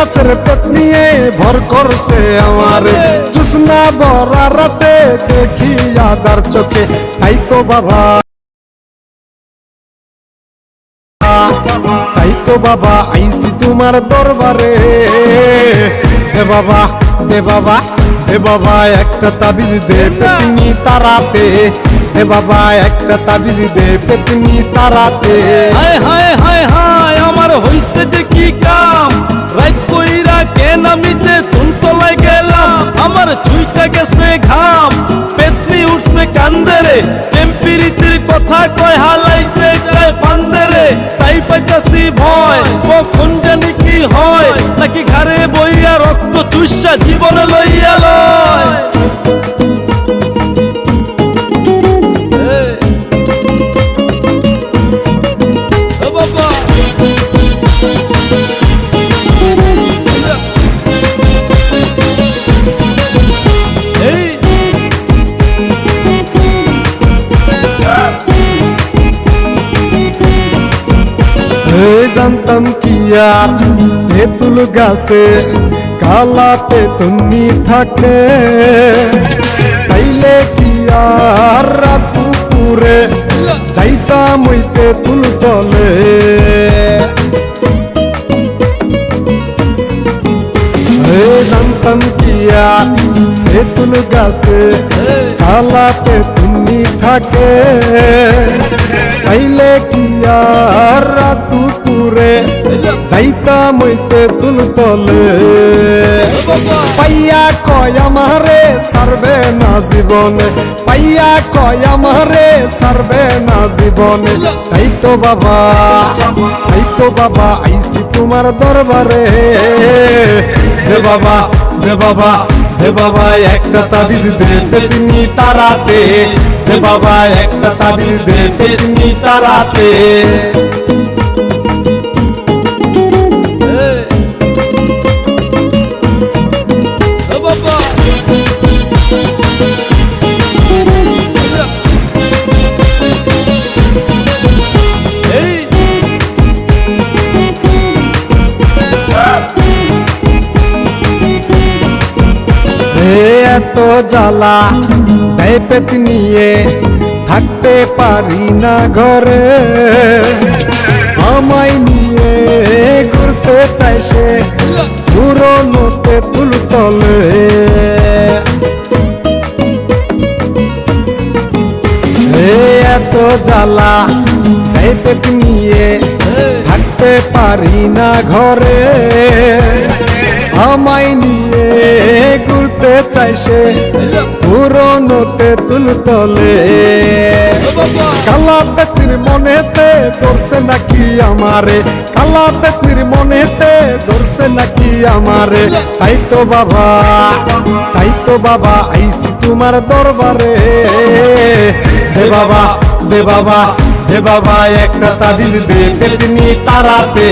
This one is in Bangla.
গাছের পেট নিয়ে ভর করছে আমারে জুসনা ভরা রাতে দেখি আদার চোখে তাই তো বাবা আইসি তোমার দরবারে দে বাবা দে বাবা দে বাবা একটা তাবিজ দে পেতনি তারাতে দে বাবা একটা তাবিজ দে পেতনি তারাতে হায় হায় হায় হায় আমার হইছে যে কি কাম রাত কইরা কেন আমিতে তুলতলায় গেলাম আমার ছুইটা গেছে ঘাম পেতনি উঠছে কান্দরে টেম্পিরিতির কথা কয় হালাইতে যায় ফান্দরে তাই পাইতাছি ভয় কখন জানি কি হয় নাকি ঘরে বইয়া রক্ত চুষা জীবন লইয়া লয় জানতাম কি আর তেঁতুল গাছে কালা পেতনি থাকে তাইলে কি আর রাত দুপুরে যাইতাম ওই তেঁতুল তলে জানতাম কি আর তেঁতুল গাছে কালা পেতনি থাকে তাইলে কি আর রাত দুপুরে যাইতাম ওই তেঁতুল তলে পাইয়া কয় আমারে সারবে না জীবনে পাইয়া কয় আমারে সারবে না জীবনে তাই তো বাবা আইসি তোমার দরবারে দে বাবা দে বাবা দে বাবা একটা তাবিজ দে পেতনি তারাতে দে বাবা একটা তাবিজ দে পেতনি তারাতে এত জ্বালা দেয় পেতনিয়ে থাকতে পারি না ঘরে আমায় নিয়ে ঘুরতে চাই সে পুরনো তেঁতুল তলে এত জ্বালা দেয় পেতনিয়ে থাকতে পারি না ঘরে আমায় নিয়ে ঘুরতে চাই সে পুরনো তেঁতুল তলে কালা পেতনির মনেতে ধরছে নাকি আমারে কালা পেতনির মনেতে ধরছে নাকি আমারে তাই তো বাবা আইসি তোমার দরবারে দে বাবা দে বাবা দে বাবা একটা তাবিজ দে পেতনি তারাতে